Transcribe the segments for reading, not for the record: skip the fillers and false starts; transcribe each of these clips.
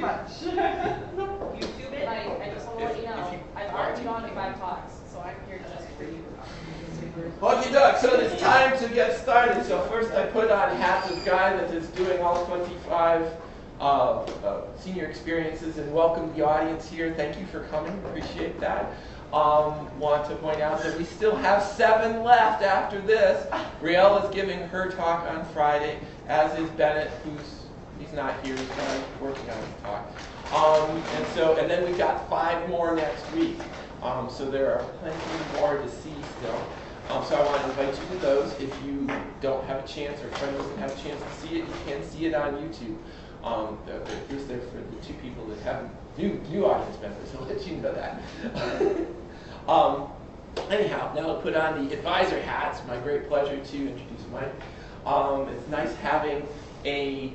much. YouTube it. I just want to let you know, I've already gone to 5 talks, so I'm here just for you. Okay, Doug, so it's time to get started. So first I put on hat of the guy that is doing all 25 senior experiences and welcome the audience here. Thank you for coming, appreciate that. Want to point out that we still have 7 left after this. Riel is giving her talk on Friday, as is Bennett, he's not here, he's kind of working on his talk. And then we've got 5 more next week. So there are plenty more to see still. So I want to invite you to those. If you don't have a chance or a friend doesn't have a chance to see it, you can see it on YouTube. Here's there for the 2 people that have new audience members. I'll let you know that. Anyhow, now I'll put on the advisor hats. My great pleasure to introduce Mike. It's nice having a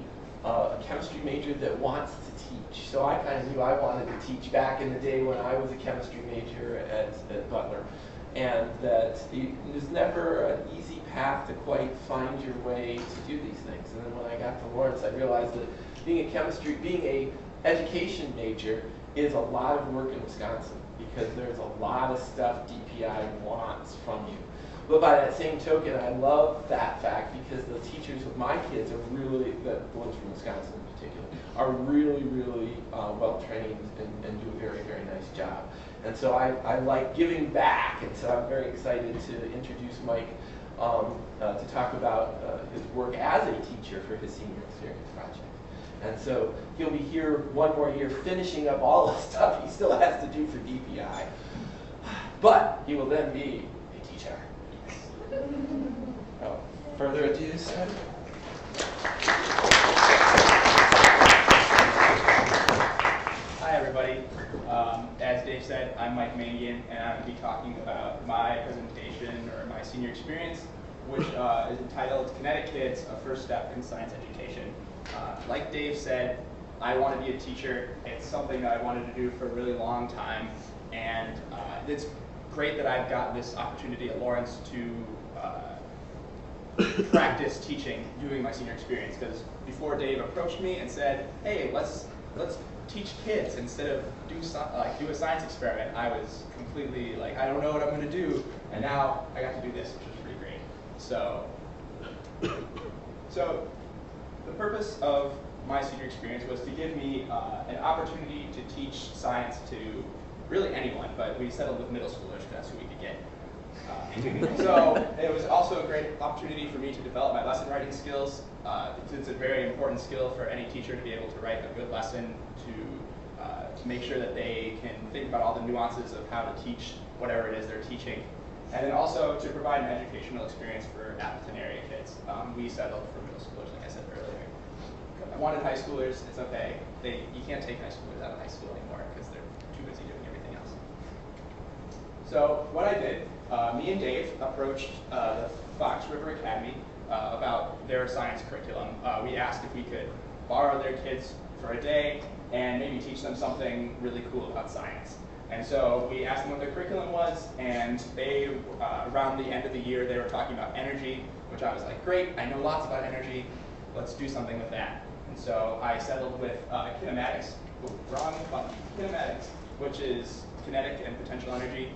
chemistry major that wants to teach. So I kind of knew I wanted to teach back in the day when I was a chemistry major at Butler. And that it was never an easy path to quite find your way to do these things. And then when I got to Lawrence, I realized that being a education major is a lot of work in Wisconsin because there's a lot of stuff DPI wants from you. But by that same token, I love that fact because the teachers with my kids are really, the ones from Wisconsin in particular, are really, really well trained and do a very, very nice job. And so I like giving back, and so I'm very excited to introduce Mike to talk about his work as a teacher for his senior experience project. And so he'll be here 1 more year finishing up all the stuff he still has to do for DPI. But he will then be a teacher. Without further ado, sir. Hi everybody. As Dave said, I'm Mike Mangian, and I'm going to be talking about my presentation or my senior experience, which is entitled Kinetic Kids, A First Step in Science Education. Like Dave said, I want to be a teacher. It's something that I wanted to do for a really long time, and it's great that I've got this opportunity at Lawrence to practice teaching doing my senior experience, because before Dave approached me and said, hey, let's teach kids instead of do a science experiment, I was completely like, I don't know what I'm going to do, and now I got to do this, which was pretty great. So the purpose of my senior experience was to give me an opportunity to teach science to really anyone, but we settled with middle schoolers because that's who we could get. So it was also a great opportunity for me to develop my lesson writing skills. It's a very important skill for any teacher to be able to write a good lesson, to make sure that they can think about all the nuances of how to teach whatever it is they're teaching. And then also to provide an educational experience for Appleton area kids. We settled for middle schoolers, like I said earlier. I wanted high schoolers, it's okay. You can't take high schoolers out of high school anymore because they're too busy doing everything else. So what I did, me and Dave approached the Fox River Academy about their science curriculum. We asked if we could borrow their kids for a day and maybe teach them something really cool about science. And so we asked them what their curriculum was, and they, around the end of the year, they were talking about energy, which I was like, great, I know lots about energy, let's do something with that. And so I settled with kinematics, kinematics, which is kinetic and potential energy,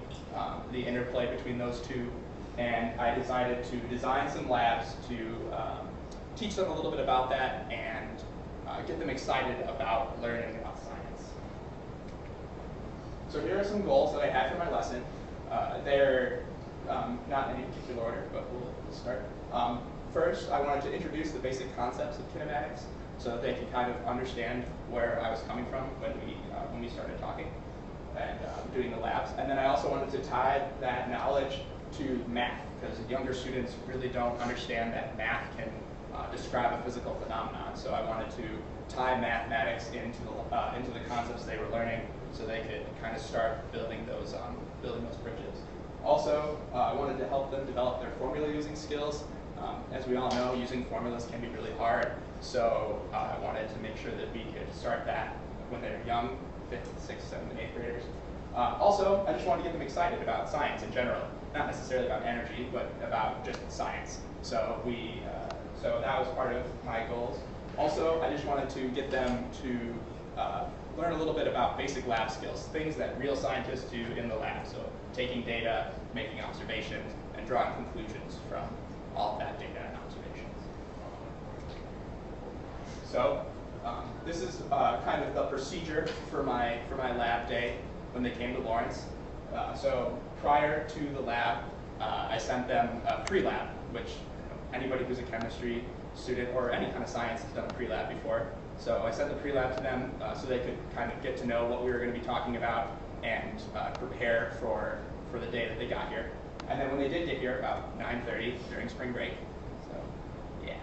the interplay between those two. And I decided to design some labs to teach them a little bit about that and get them excited about learning about science. So here are some goals that I had for my lesson. They're not in any particular order, but we'll start. First, I wanted to introduce the basic concepts of kinematics so that they could kind of understand where I was coming from when we started talking and doing the labs. And then I also wanted to tie that knowledge to math, because younger students really don't understand that math can describe a physical phenomenon. So I wanted to tie mathematics into the concepts they were learning, so they could kind of start building those bridges. Also, I wanted to help them develop their formula using skills. As we all know, using formulas can be really hard. So I wanted to make sure that we could start that when they're young, 5th, 6th, 7th, and 8th graders. Also, I just wanted to get them excited about science in general. Not necessarily about energy, but about just science. So so that was part of my goals. Also, I just wanted to get them to learn a little bit about basic lab skills, things that real scientists do in the lab. So taking data, making observations, and drawing conclusions from all of that data and observations. So this is kind of the procedure for my lab day when they came to Lawrence. So prior to the lab, I sent them a pre-lab, which anybody who's a chemistry student or any kind of science has done a pre-lab before. So I sent the pre-lab to them so they could kind of get to know what we were going to be talking about and prepare for the day that they got here. And then when they did get here, about 9:30 during spring break, so yeah,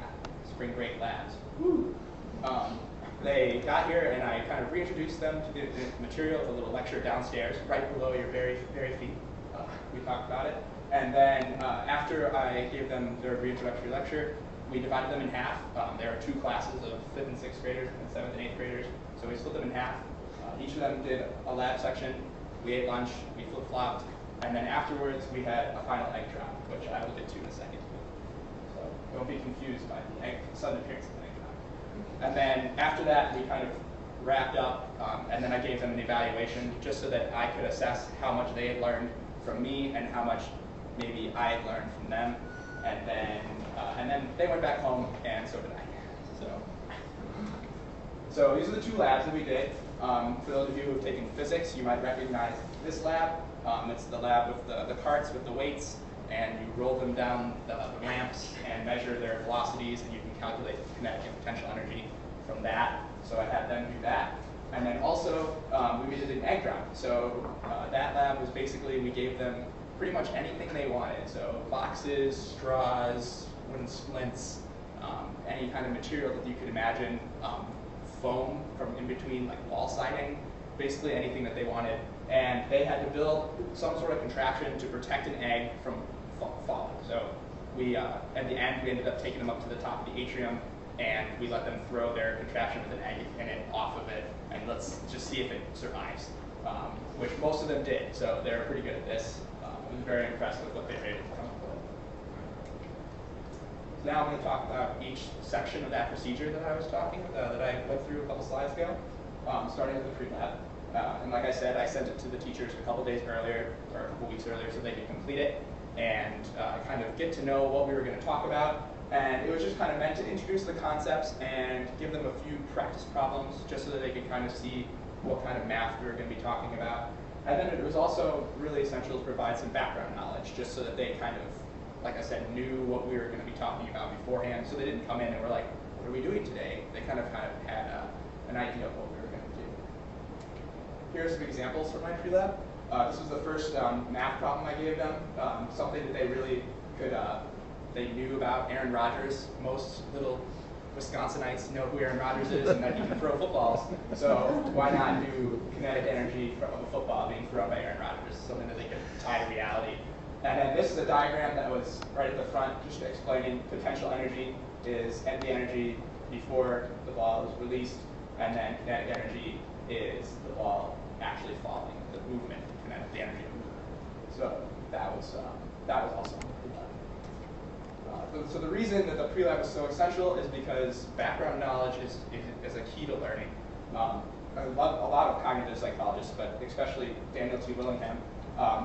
spring break labs, woo! They got here and I kind of reintroduced them to the material, the little lecture downstairs, right below your very feet. We talked about it. And then after I gave them their reintroductory lecture, we divided them in half. There are 2 classes of 5th and 6th graders and 7th and 8th graders. So we split them in half. Each of them did a lab section. We ate lunch, we flip-flopped, and then afterwards we had a final egg drop, which I will get to in a second. So don't be confused by the sudden appearance of the egg drop. And then after that, we kind of wrapped up, and then I gave them an evaluation just so that I could assess how much they had learned from me and how much maybe I had learned from them. And then they went back home, and so did I. So these are the 2 labs that we did. For those of you who have taken physics, you might recognize this lab. It's the lab with the carts with the weights, and you roll them down the ramps and measure their velocities, and you can calculate the kinetic and potential energy from that. So I had them do that. And then also, we did an egg drop. So that lab was basically, we gave them pretty much anything they wanted. So boxes, straws, wooden splints, any kind of material that you could imagine, foam from in between like wall siding, basically anything that they wanted. And they had to build some sort of contraption to protect an egg from falling. So we, at the end, we ended up taking them up to the top of the atrium, and we let them throw their contraption with an egg in it off of it, and let's just see if it survives, which most of them did. So they're pretty good at this. I was very impressed with what they were able to come up with. So now I'm going to talk about each section of that procedure that I was that I went through a couple slides ago, starting with the pre-lab. And like I said, I sent it to the teachers a couple days earlier, or a couple weeks earlier, so they could complete it and kind of get to know what we were going to talk about. And it was just kind of meant to introduce the concepts and give them a few practice problems just so that they could kind of see what kind of math we were going to be talking about. And then it was also really essential to provide some background knowledge just so that they kind of, like I said, knew what we were going to be talking about beforehand, so they didn't come in and were like, what are we doing today? They kind of had an idea of what we were going to do. Here are some examples from my pre-lab. This was the first math problem I gave them, something that they really could, they knew about Aaron Rodgers. Most little Wisconsinites know who Aaron Rodgers is and that he can throw footballs. So why not do kinetic energy from a football being thrown by Aaron Rodgers, something that they could tie to reality. And then this is a diagram that was right at the front, just explaining potential energy is the energy before the ball is released, and then kinetic energy is the ball actually falling, the movement, the energy of movement. So that was also on the pre-lab. So the reason that the pre-lab is so essential is because background knowledge is a key to learning. A lot of cognitive psychologists, but especially Daniel T. Willingham,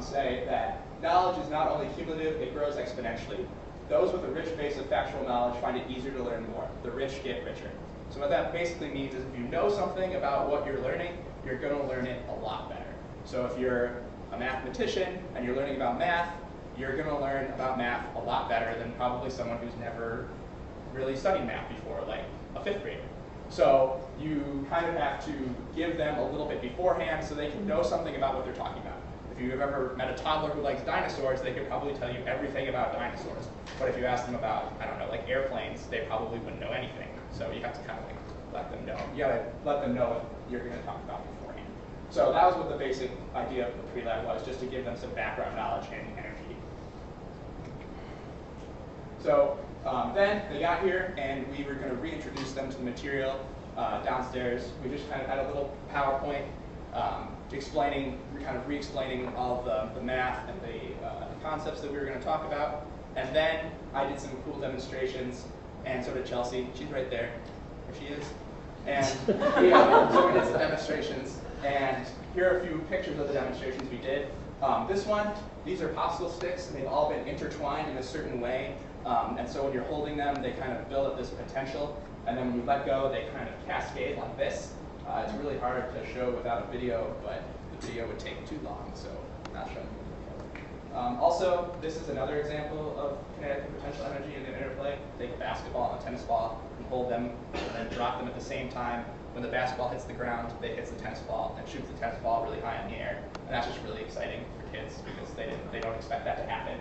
say that knowledge is not only cumulative, it grows exponentially. Those with a rich base of factual knowledge find it easier to learn more. The rich get richer. So what that basically means is if you know something about what you're learning, you're going to learn it a lot better. So if you're a mathematician and you're learning about math, you're going to learn about math a lot better than probably someone who's never really studied math before, like a 5th grader. So you kind of have to give them a little bit beforehand so they can know something about what they're talking about. If you've ever met a toddler who likes dinosaurs, they could probably tell you everything about dinosaurs. But if you ask them about, I don't know, like airplanes, they probably wouldn't know anything. So you have to kind of like let them know. You gotta let them know what you're going to talk about beforehand. So that was what the basic idea of the pre-lab was, just to give them some background knowledge and energy. So then they got here, and we were going to reintroduce them to the material downstairs. We just kind of had a little PowerPoint re-explaining all of the math and the concepts that we were going to talk about. And then I did some cool demonstrations, and so did Chelsea. She's right there. There she is. And so we did some demonstrations, and here are a few pictures of the demonstrations we did. This one, these are popsicle sticks, and they've all been intertwined in a certain way. And so when you're holding them, they kind of build up this potential, and then when you let go, they kind of cascade like this. It's really hard to show without a video, but the video would take too long, so I'm not showing you the video. Also, this is another example of kinetic and potential energy in an interplay. Take a basketball and a tennis ball and hold them and then drop them at the same time. When the basketball hits the ground, they hit the tennis ball and shoots the tennis ball really high in the air. And that's just really exciting for kids because they don't expect that to happen.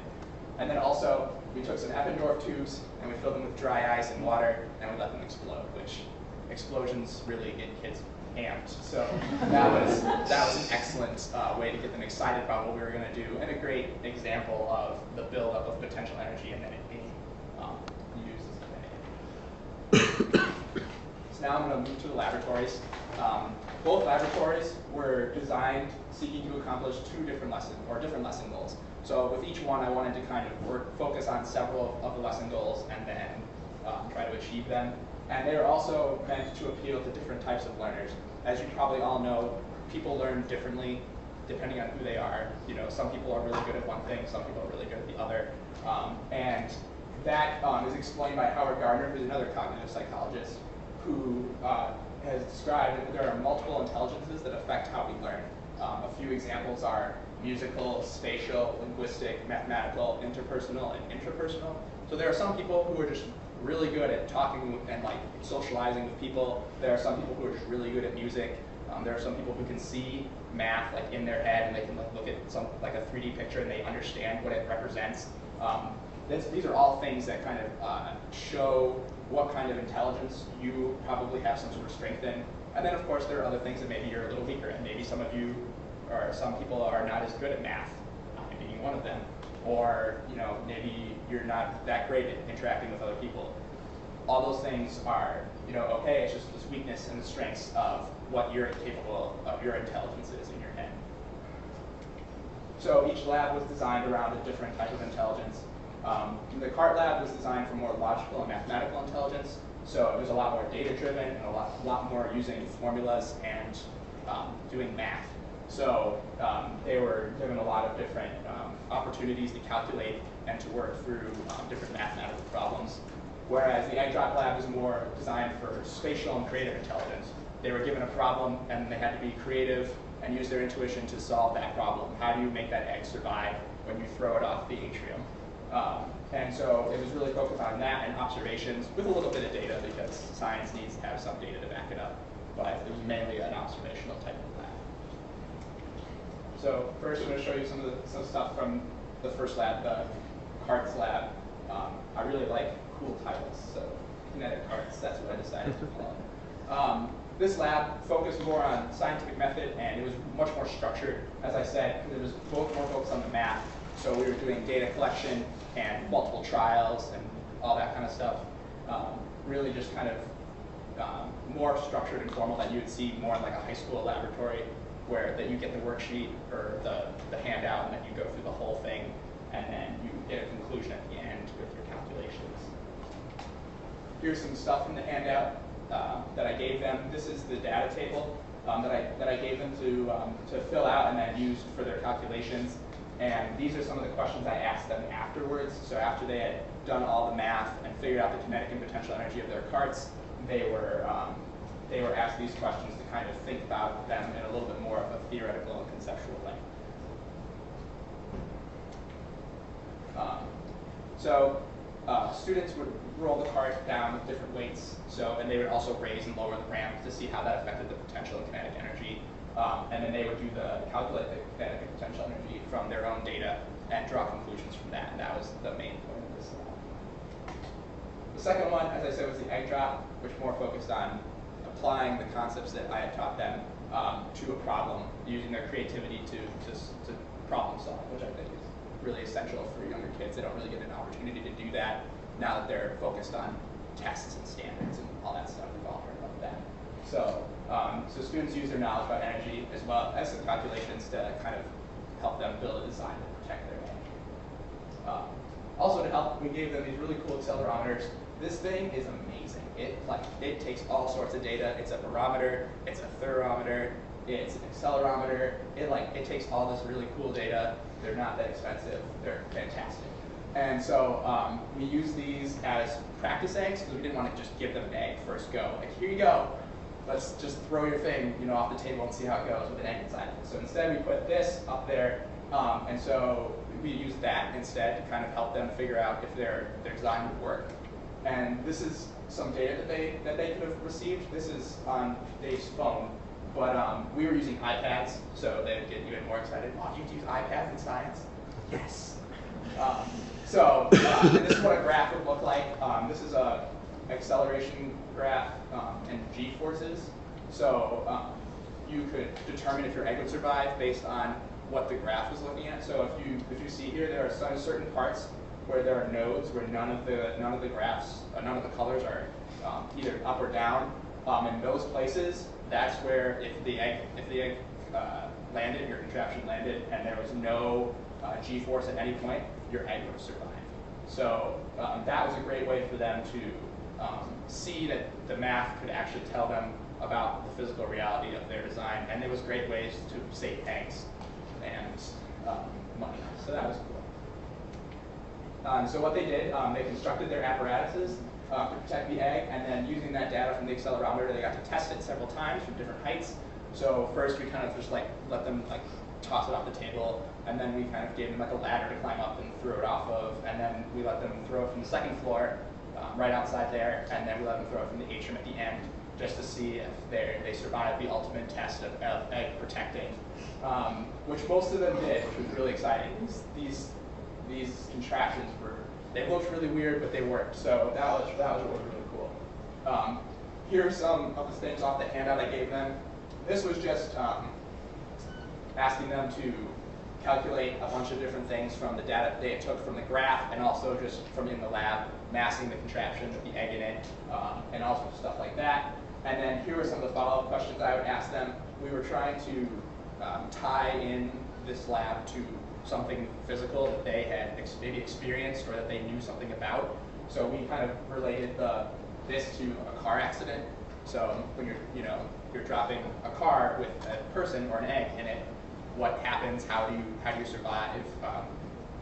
And then also, we took some Eppendorf tubes and we filled them with dry ice and water and we let them explode, which explosions really get kids amped. So that was an excellent way to get them excited about what we were going to do, and a great example of the buildup of potential energy and then it being used as kinetic. So now I'm going to move to the laboratories. Both laboratories were designed seeking to accomplish different lesson goals. So with each one, I wanted to kind of focus on several of the lesson goals and then try to achieve them. And they are also meant to appeal to different types of learners. As you probably all know, people learn differently depending on who they are. You know, some people are really good at one thing, some people are really good at the other. And that is explained by Howard Gardner, who's another cognitive psychologist, who has described that there are multiple intelligences that affect how we learn. A few examples are musical, spatial, linguistic, mathematical, interpersonal, and intrapersonal. So there are some people who are just really good at talking and like socializing with people. There are some people who are just really good at music. There are some people who can see math like in their head and they can like look at some like a 3D picture and they understand what it represents. These are all things that kind of show what kind of intelligence you probably have some sort of strength in. And then of course there are other things that maybe you're a little weaker at. Maybe some of you or some people are not as good at math, being one of them. Or maybe you're not that great at interacting with other people. All those things are okay. It's just this weakness and the strengths of what you're capable of your intelligence is in your head. So each lab was designed around a different type of intelligence. The CART lab was designed for more logical and mathematical intelligence. So it was a lot more data driven and a lot more using formulas and doing math. So they were given a lot of different opportunities to calculate and to work through different mathematical problems. Whereas the egg drop lab was more designed for spatial and creative intelligence. They were given a problem and they had to be creative and use their intuition to solve that problem. How do you make that egg survive when you throw it off the atrium? And so it was really focused on that and observations with a little bit of data because science needs to have some data to back it up. But it was mainly an observational type of lab. So first I'm going to show you some stuff from the first lab, the CARTS lab. I really like cool titles, so Kinetic CARTS, that's what I decided to call it. This lab focused more on scientific method and it was much more structured, as I said, because it was both more focused on the math. So we were doing data collection and multiple trials and all that kind of stuff. Really just kind of more structured and formal than you would see more in like a high school laboratory, where that you get the worksheet or the handout and then you go through the whole thing and then you get a conclusion at the end with your calculations. Here's some stuff from the handout that I gave them. This is the data table that I gave them to fill out and then use for their calculations. And these are some of the questions I asked them afterwards. So after they had done all the math and figured out the kinetic and potential energy of their carts, they were asked these questions to kind of think about them in a little bit more of a theoretical and conceptual way. Students would roll the cart down with different weights, and they would also raise and lower the ramp to see how that affected the potential and kinetic energy. And then they would calculate the kinetic and potential energy from their own data and draw conclusions from that, and that was the main point of this lab. The second one, as I said, was the egg drop, which more focused on applying the concepts that I had taught them to a problem, using their creativity to problem solve, which I think is really essential for younger kids. They don't really get an opportunity to do that now that they're focused on tests and standards and all that stuff. We've all heard about that. So students use their knowledge about energy as well as some calculations to kind of help them build a design to protect their energy. Also to help, we gave them these really cool accelerometers. This thing is amazing. it takes all sorts of data. It's a barometer, it's a thermometer, it's an accelerometer. It takes all this really cool data. They're not that expensive. They're fantastic. And so we use these as practice eggs because we didn't want to just give them an egg first go. Like, here you go. Let's just throw your thing, off the table and see how it goes with an egg inside of it. So instead we put this up there, and so we use that instead to kind of help them figure out if their design would work. And this is some data that they could have received. This is on Dave's phone, but we were using iPads, so they would get even more excited. Oh, you use iPads in science? Yes. And this is what a graph would look like. This is a acceleration graph and g-forces. So you could determine if your egg would survive based on what the graph was looking at. So if you see here, there are certain parts where there are nodes where none of the graphs, none of the colors are either up or down. In those places, that's where if the egg landed, your contraption landed, and there was no g-force at any point, your egg would have survived. So that was a great way for them to see that the math could actually tell them about the physical reality of their design, and there was great ways to save eggs and money. So that was cool. So what they did, they constructed their apparatuses to protect the egg, and then using that data from the accelerometer, they got to test it several times from different heights. So first we kind of just let them toss it off the table, and then we kind of gave them a ladder to climb up and throw it off of, and then we let them throw it from the second floor right outside there, and then we let them throw it from the atrium at the end, just to see if they survived the ultimate test of egg protecting, which most of them did, which was really exciting. These contraptions they looked really weird, but they worked, so that was really cool. Here are some of the things off the handout I gave them. This was just asking them to calculate a bunch of different things from the data they took from the graph, and also just from in the lab, massing the contraption with the egg in it, and all sorts of stuff like that. And then here are some of the follow-up questions I would ask them. We were trying to tie in this lab to something physical that they had maybe experienced or that they knew something about. So we kind of related this to a car accident. So when you're dropping a car with a person or an egg in it, what happens? How do you survive?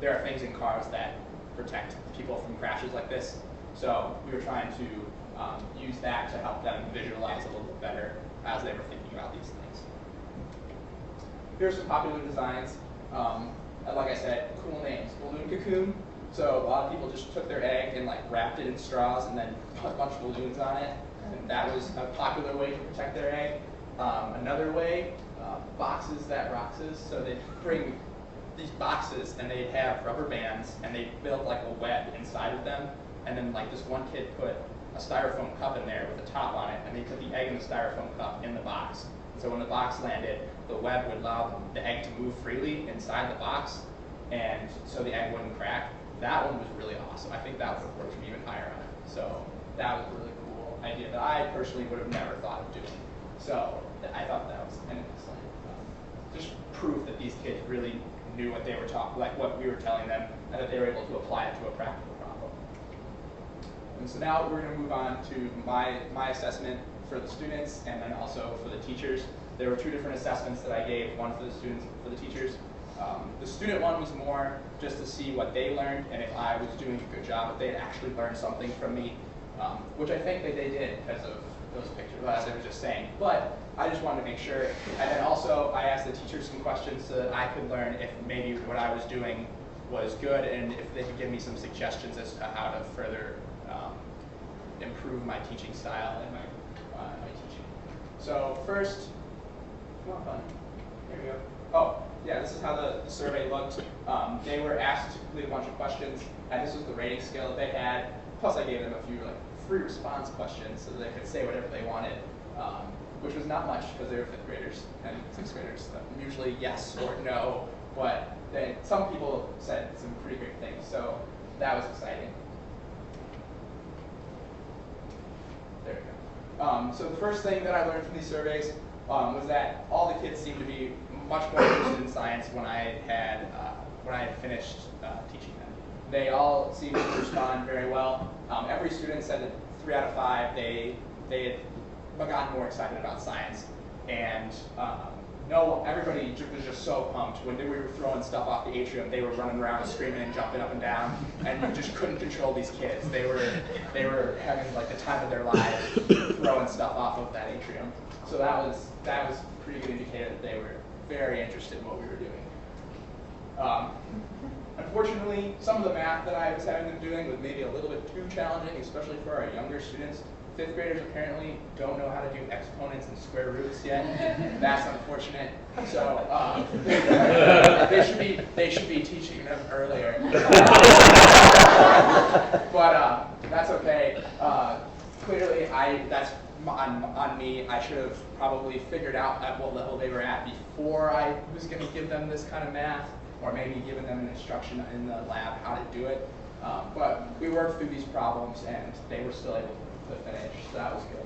There are things in cars that protect people from crashes like this. So we were trying to use that to help them visualize a little bit better as they were thinking about these things. Here's some popular designs. Like I said, cool names. Balloon cocoon. So a lot of people just took their egg and wrapped it in straws and then put a bunch of balloons on it. And that was a popular way to protect their egg. Another way, boxes that roxes. So they'd bring these boxes and they'd have rubber bands and they built a web inside of them. And then this one kid put a styrofoam cup in there with a top on it, and they put the egg in the styrofoam cup in the box. So when the box landed, the web would allow the egg to move freely inside the box, and so the egg wouldn't crack. That one was really awesome. I think that would have worked even higher on it. So that was a really cool idea that I personally would have never thought of doing. So I thought that was an excellent, just proof that these kids really knew what they were talking, what we were telling them, and that they were able to apply it to a practical problem. And so now we're going to move on to my assessment for the students, and then also for the teachers. There were two different assessments that I gave, one for the students and for the teachers. The student one was more just to see what they learned and if I was doing a good job, if they had actually learned something from me, which I think that they did because of those pictures, as I was just saying. But I just wanted to make sure. And then also I asked the teachers some questions so that I could learn if maybe what I was doing was good and if they could give me some suggestions as to how to further improve my teaching style and my teaching. So first, come on, fun. Here we go. Oh, yeah, this is how the survey looked. They were asked to complete a bunch of questions, and this was the rating scale that they had. Plus, I gave them a few free response questions so that they could say whatever they wanted, which was not much because they were 5th graders and 6th graders. Usually yes or no, but some people said some pretty great things, so that was exciting. There we go. So the first thing that I learned from these surveys was that all the kids seemed to be much more interested in science when I had finished teaching them. They all seemed to respond very well. Every student said that 3 out of 5, they had gotten more excited about science. And no, everybody was just so pumped. When we were throwing stuff off the atrium, they were running around and screaming and jumping up and down, and you just couldn't control these kids. They were having like the time of their lives throwing stuff off of that atrium. So that was a pretty good indicator that they were very interested in what we were doing. Unfortunately, some of the math that I was having them doing was maybe a little bit too challenging, especially for our younger students. 5th graders apparently don't know how to do exponents and square roots yet. That's unfortunate. So they should be teaching them earlier. But that's okay. Clearly, that's on me. I should have probably figured out at what level they were at before I was going to give them this kind of math, or maybe given them an instruction in the lab how to do it. But we worked through these problems, and they were still able to finish, so that was good.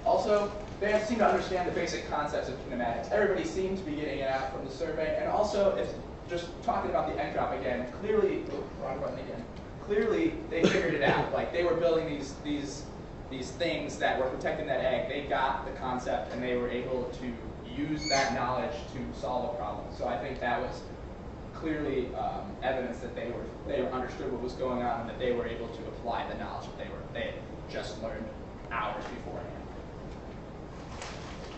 Also, they seem to understand the basic concepts of kinematics. Everybody seemed to be getting it out from the survey, and also, if just talking about the egg drop again, clearly, wrong button again. Clearly, they figured it out. Like, they were building these things that were protecting that egg. They got the concept, and they were able to use that knowledge to solve a problem. So I think that was clearly evidence that they understood what was going on and that they were able to apply the knowledge that they had just learned hours beforehand.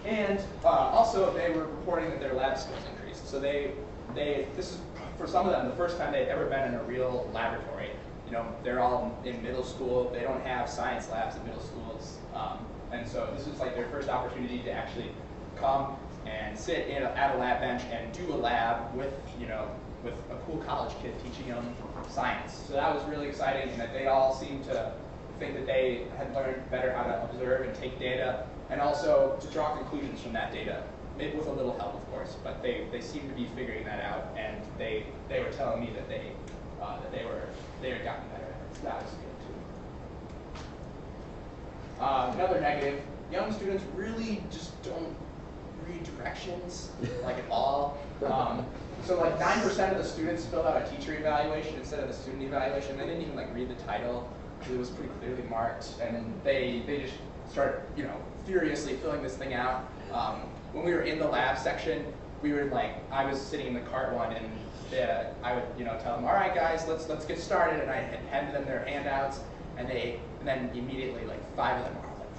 And also, they were reporting that their lab skills increased. So this is, for some of them, the first time they'd ever been in a real laboratory. You know, they're all in middle school. They don't have science labs in middle schools. And so this was like their first opportunity to actually come and sit at a lab bench and do a lab with a cool college kid teaching them science. So that was really exciting, and that they all seemed to think that they had learned better how to observe and take data, and also to draw conclusions from that data, with a little help, of course. But they seemed to be figuring that out, and they were telling me that they had gotten better at it. So that was good too. Another negative: young students really just don't read directions like at all. So like 9% of the students filled out a teacher evaluation instead of a student evaluation. They didn't even like read the title because it was pretty clearly marked, and they just started furiously filling this thing out. When we were in the lab section, we were like, I was sitting in the cart one, and I would tell them, all right guys, let's get started, and I handed them their handouts, and then immediately like 5 of them are like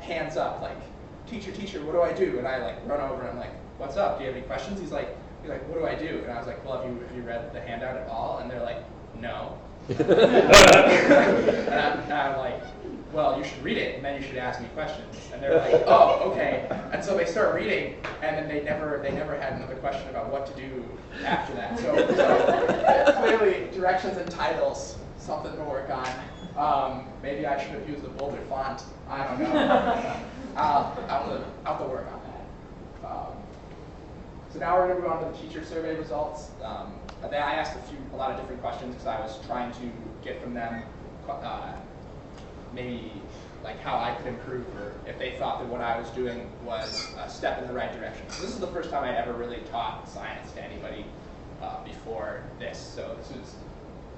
hands up, like, teacher, what do I do? And I like run over and I'm like, what's up? Do you have any questions? He's like, what do I do? And I was like, well, have you read the handout at all? And they're like, no. and I'm like, well, you should read it, and then you should ask me questions. And they're like, oh, okay. And so they start reading, and then they never had another question about what to do after that. So clearly, directions and titles, something to work on. Maybe I should have used a bolder font. I don't know. I'll have to work on that. So now we're going to move on to the teacher survey results. I asked a lot of different questions because I was trying to get from them maybe like how I could improve, or if they thought that what I was doing was a step in the right direction. So this is the first time I ever really taught science to anybody before this. So this was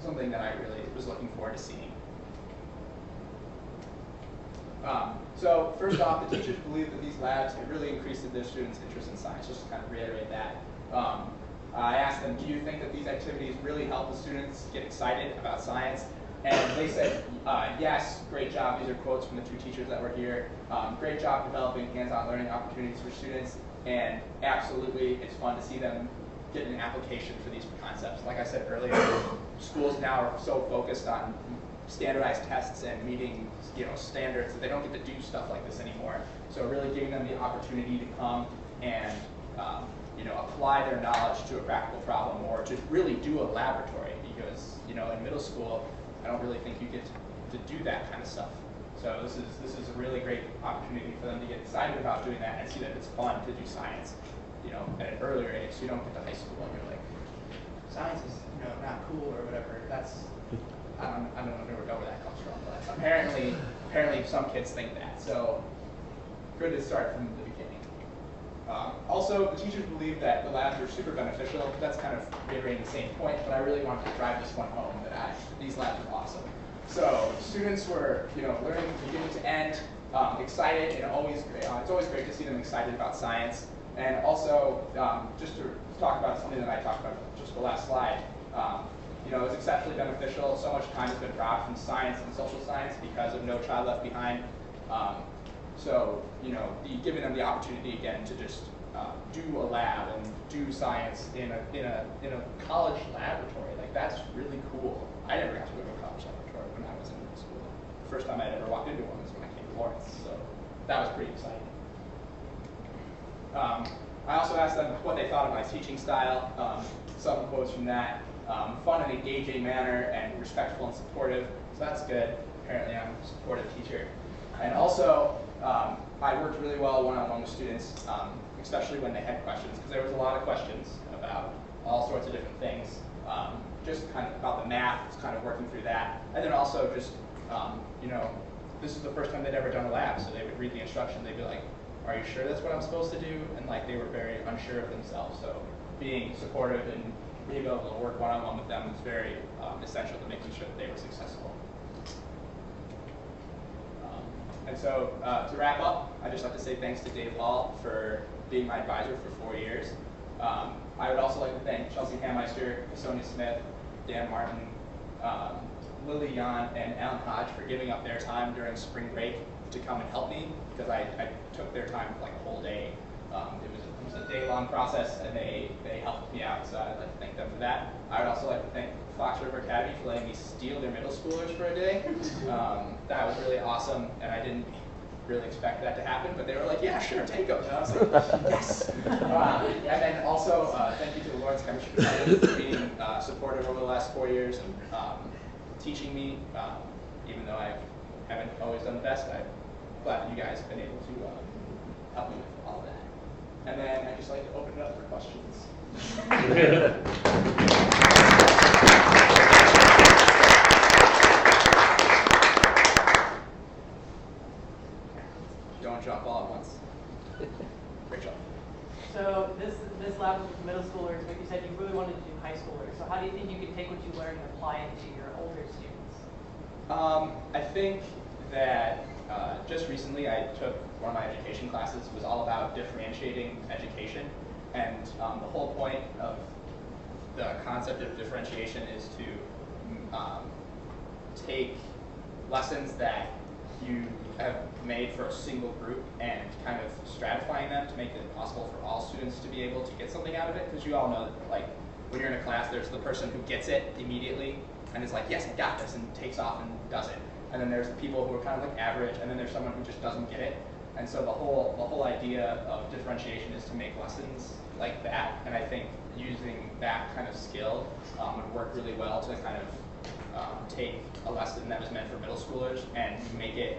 something that I really was looking forward to seeing. So first off, the teachers believe that these labs have really increased their students' interest in science. Just to kind of reiterate that. I asked them, do you think that these activities really help the students get excited about science? And they said, yes, great job. These are quotes from the 2 teachers that were here. Great job developing hands-on learning opportunities for students. And absolutely, it's fun to see them get an application for these concepts. Like I said earlier, schools now are so focused on standardized tests and meeting standards that they don't get to do stuff like this anymore. So really giving them the opportunity to come and apply their knowledge to a practical problem, or to really do a laboratory, because in middle school I don't really think you get to do that kind of stuff. So this is a really great opportunity for them to get excited about doing that and see that it's fun to do science at an earlier age. So you don't get to high school and you're like, science is not cool or whatever. That's I don't know where that comes from, but apparently some kids think that. So good to start from the beginning. Also, the teachers believe that the labs are super beneficial. That's kind of reiterating the same point, but I really wanted to drive this one home, that these labs are awesome. So students were, learning from beginning to end, excited, and always great. It's always great to see them excited about science. And also, just to talk about something that I talked about just the last slide, it was exceptionally beneficial. So much time has been dropped from science and social science because of No Child Left Behind. So, giving them the opportunity again to just do a lab and do science in a college laboratory, like that's really cool. I never got to go to a college laboratory when I was in middle school. The first time I ever walked into one was when I came to Lawrence, so that was pretty exciting. I also asked them what they thought of my teaching style. Some quotes from that: fun and engaging manner, and respectful and supportive. So that's good. Apparently, I'm a supportive teacher. And also, I worked really well one-on-one with students, especially when they had questions, because there was a lot of questions about all sorts of different things. Just kind of about the math, kind of working through that. And then also just, this is the first time they'd ever done a lab, so they would read the instruction, they'd be like, are you sure that's what I'm supposed to do? And like they were very unsure of themselves. So being supportive and being able to work one-on-one with them was very essential to making sure that they were successful. And so to wrap up, I'd just like to say thanks to Dave Hall for being my advisor for 4 years. I would also like to thank Chelsea Hammeister, Sonia Smith, Dan Martin, Lily Yan, and Alan Hodge for giving up their time during spring break to come and help me, because I took their time for like a whole day. It was a day-long process, and they helped me out, so I'd like to thank them for that. I would also like to thank Fox River Academy for letting me steal their middle schoolers for a day. That was really awesome, and I didn't really expect that to happen, but they were like, yeah, sure, take them. And I was like, yes. And then also, thank you to the Lawrence Chemistry Department for being supportive over the last 4 years and teaching me, even though I haven't always done the best. I'm glad that you guys have been able to help me with all of that. And then I'd just like to open it up for questions. Don't jump all at once. Great job. So this lab was with middle schoolers, but you said you really wanted to do high schoolers. So how do you think you can take what you learned and apply it to your older students? I think that just recently I took one of my education classes. It was all about differentiating education, and the whole point of the concept of differentiation is to take lessons that you have made for a single group and kind of stratifying them to make it possible for all students to be able to get something out of it. Because you all know that, like, when you're in a class, there's the person who gets it immediately and is like, yes, I got this, and takes off and does it. And then there's the people who are kind of like average, and then there's someone who just doesn't get it. And so the whole idea of differentiation is to make lessons like that. And I think using that kind of skill would work really well to kind of take a lesson that was meant for middle schoolers and make it,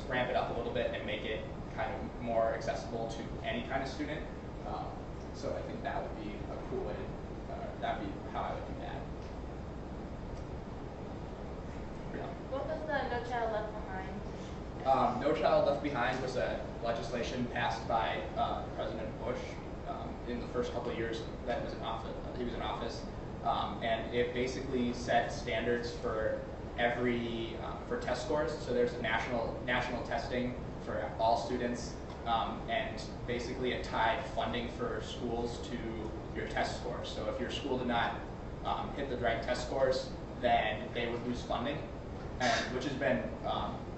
ramp it up a little bit and make it kind of more accessible to any kind of student. So I think that would be a cool way. That'd be how I would do that. What was the No Child Left Behind? No Child Left Behind was a legislation passed by President Bush in the first couple of years that he was in office, and it basically set standards for for test scores. So there's a national testing for all students, and basically it tied funding for schools to your test scores. So if your school did not hit the right test scores, then they would lose funding. Which has been,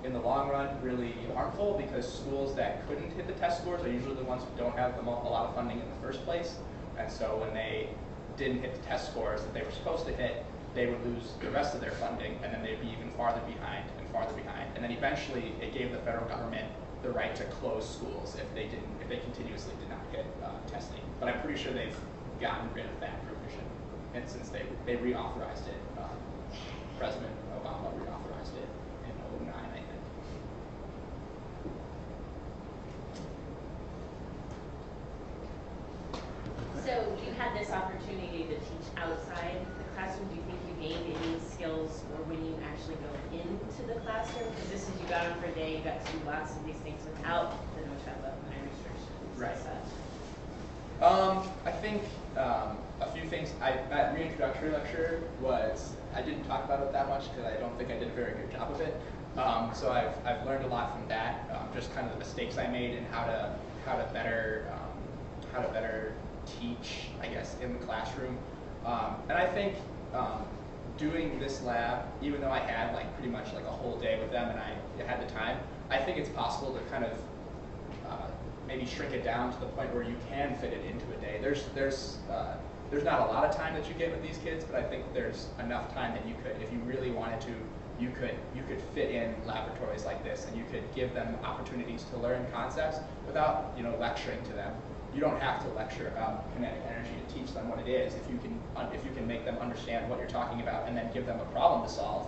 in the long run, really harmful, because schools that couldn't hit the test scores are usually the ones who don't have a lot of funding in the first place. And so when they didn't hit the test scores that they were supposed to hit, they would lose the rest of their funding, and then they'd be even farther behind and farther behind. And then eventually it gave the federal government the right to close schools if they continuously did not hit testing. But I'm pretty sure they've gotten rid of that provision, and since they reauthorized it. President Obama reauthorized it in 2009, I think. So you had this opportunity to teach outside the classroom. Do you think you gained any skills or when you actually go into the classroom? Because this is, you got on for a day, you got to do lots of these things without the No Child Left Behind restrictions. Right. So. I think a few things. That reintroductory lecture was I didn't talk about it that much because I don't think I did a very good job of it. So I've learned a lot from that, just kind of the mistakes I made and how to better teach, I guess, in the classroom. And I think doing this lab, even though I had like pretty much like a whole day with them and I had the time, I think it's possible to kind of maybe shrink it down to the point where you can fit it into a day. There's not a lot of time that you get with these kids, but I think there's enough time that you could, if you really wanted to, you could fit in laboratories like this, and you could give them opportunities to learn concepts without, you know, lecturing to them. You don't have to lecture about kinetic energy to teach them what it is. If you can make them understand what you're talking about, and then give them a problem to solve,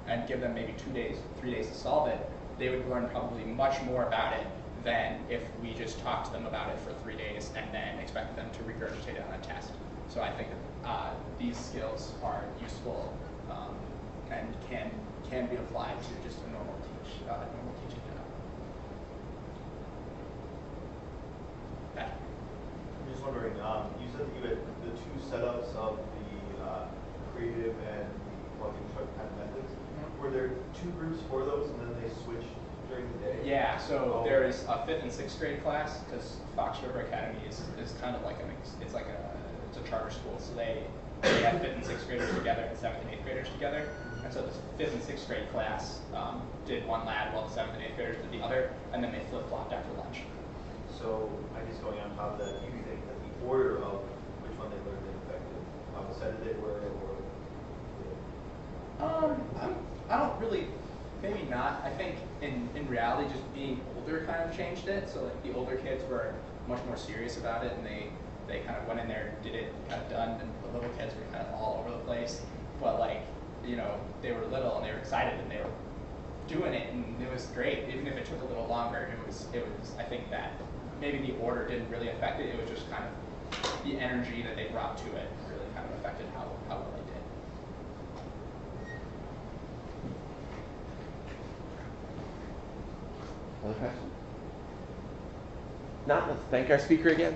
and give them maybe 2 days, 3 days to solve it, they would learn probably much more about it than if we just talked to them about it for 3 days and then expected them to regurgitate it on a test. So I think that these skills are useful and can be applied to just a normal teaching job. Patrick. I'm just wondering, you said that you had the 2 setups of the creative and the plug-and-chug kind of methods. Were there 2 groups for those, and then they switched during the day? Yeah, so there is a 5th and 6th grade class, because Fox River Academy is kind of like it's a charter school, so they have 5th and 6th graders together and 7th and 8th graders together. And so the 5th and 6th grade class did one lab while the 7th and 8th graders did the other, and then they flip-flopped after lunch. So I guess going on top of that, do you think that the order of which one they learned and affected, how excited they were, or? I don't really, maybe not. I think in reality, just being older kind of changed it. So like the older kids were much more serious about it, and they kind of went in there and did it kind of done, and the little kids were kind of all over the place. But like, you know, they were little and they were excited and they were doing it, and it was great. Even if it took a little longer, it was. I think that maybe the order didn't really affect it. It was just kind of the energy that they brought to it really kind of affected how well they did. Other questions? Not, let's thank our speaker again.